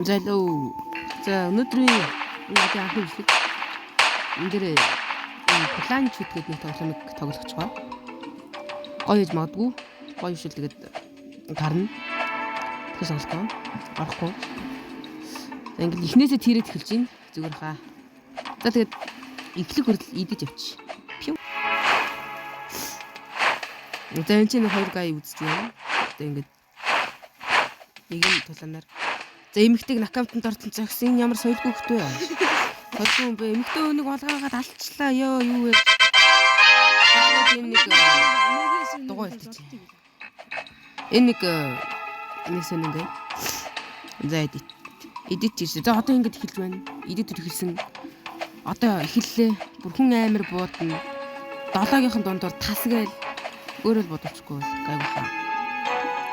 Залуу. За өнөөдрийн энэ анхны бичлэг энэ дээр план чүүд гэдэг нэг тоглоомыг тоглох гэж байгаа. Гоё хийж магадгүй. Гоё шил тэгээд гарна. Тэгэхээр сонголтоо орохгүй. За ингээд эхнээсээ тийрээд эхэлж байна. Зүгээр хаа. За тэгээд эхлэх хүртэл идэж явчих. Пиу. За энэ чинь хоёр гай үзэж байна. Тэгээд ингээд нэг юм тулаанаар за эмэгтэйг нокаутанд орсон зогсон ямар соёлгүй хөхтэй вэ? Толгой юм бэ? Эмэгтэй өнийг олгаагаад алчлаа ёо юу вэ? Энэ нэг дугуй илтэж. Энэ нэг сонингээ. За эдит ирсэн. За одоо ингэж эхэлж байна. Эдит эхэлсэн. Одоо эхэллээ. Бүр хүн амир буудна. Долоогийнхан дундуур тасгаал өөрөө л бодчихгүй бол гайгүй хаа.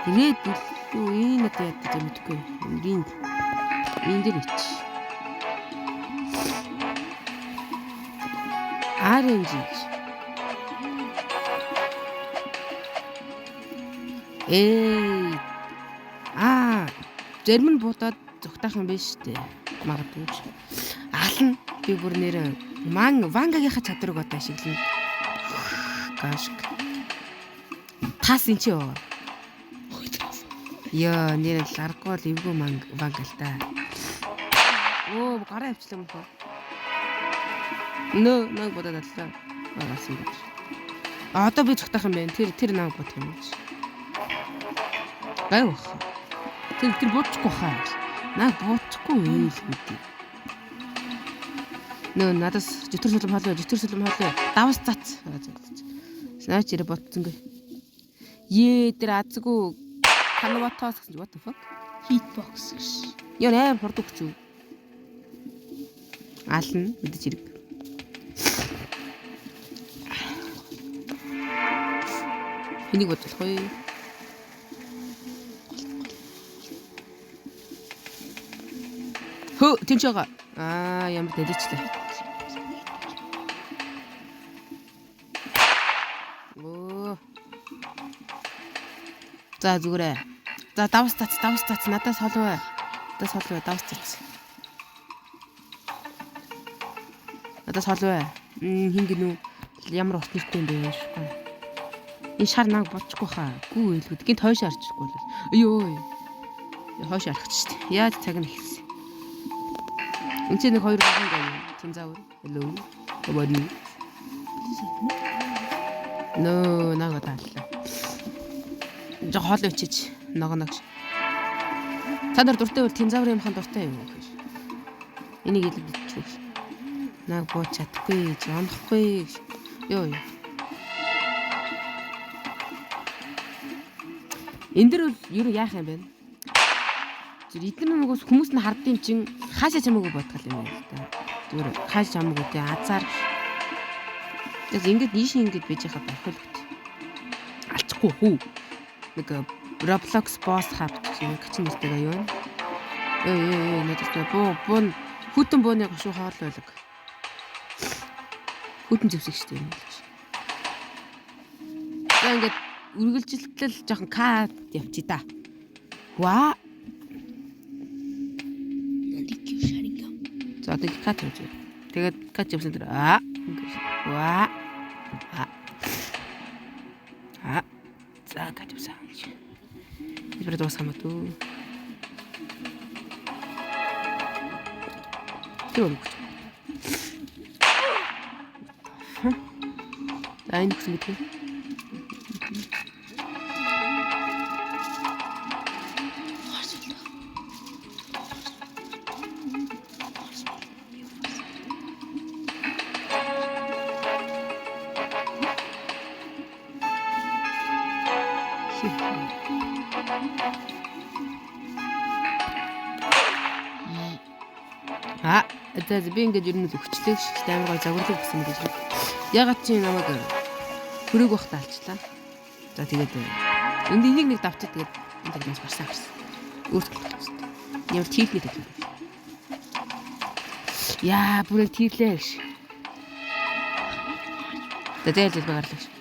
Ирээд юу энэ одоо яд гэж мэдгүй. Энд дээр ич. RNG. Жермэн буудаад зүгтаах юм биш үү? Магадгүй. Ална би бүр нэр вангагийнхаа чадварыг одоо ашиглана. Гашг. Тас ин чи ёо. Яа, нэр л аргагүй л эвгүй вангал та. Оо, гараа авчлаа мөн хөө. Нөө бодоод аллаа. Агаас юм. Одоо би зүгтаах юм байна. Тэр наа бодох юм чи. Гай бах. Тэр бодчихгүй хаа. Наа бодчихгүй ээ л гэдэг. Нөө надаас житэр сүлэм хаалаа. Давс цац. Snatch ирэ ботцонгүй. Тэр азгүй Канаватаас гэж what the fuck? Hitbox гэж. Яа нээр хурд өгч юу? Ална мэдээж хэрэг. Энийг бодлох вэ? Хөө тэнч байгаа. Ямар дэлгэцлээ. За зүгээрээ. За давс тац надаас холвоо. Давс тац. Надаас холвоо. Хин гинүү ямар урт нэртэй юм бэ? Энэ шар наг бодчихгүй хаа. Гүү хэлгүүд. Гинт хойш арчихгүй л. Ёо. Хойш арчих ч шүү дээ. Яаж цаг нь ихсэн. Энд чинь нэг хоёр гэн гай. Тэмзаавар. Hello. Ободи. Нөө нага таалаа. Жоо хоол ичиж ногоогш. Та нар дуртай бол тэмзавар юмхан дуртай юу гэж. Энийг илүү бичвэ. Наг бууч чадахгүй, жонохгүй. Йоо. Энд дэр бол юу яах юм бэ? Зүр эдгээр нөгөөс хүмүүс нь хардын чин хаашаа чамаагүй бодгол юм байна л да. Зүгээр хаашаа чамаагүй тэ азар. Тэгээс ингэж ийш ингэж бийж хаад авах л. Алчихгүй хүү. Нэг Roblox boss хаб чинь качин нэртэйгээ юу вэ? Надад буу хүтэн бууны гашуу хоол байлаг. Хүтэн зэвсэг штеп юм л. За ингээд үргэлжилтэл жоохон кат явчих та. Ва. За одоо кат явж. Тэгээд кат явсан дээр ва. За кат явсан. Ibra dos хамаатуу. Тэр үг. Энэ гэсэн мэт. За би ингээд ер нь өгчлээ шүү дээ. Амар гой загварлаг гэсэн юм гэж. Ягаад чи намайг хөрөг бахта алчлаа. За тэгээд энийг нэг давчаад тэгээд энэ тагнаас гарсан гэсэн. Өөртөө шүү дээ. Ямар тийрлээ гэдэг. Яа бүрээ тийрлээ гэж. Тэгээд л байгаалагч.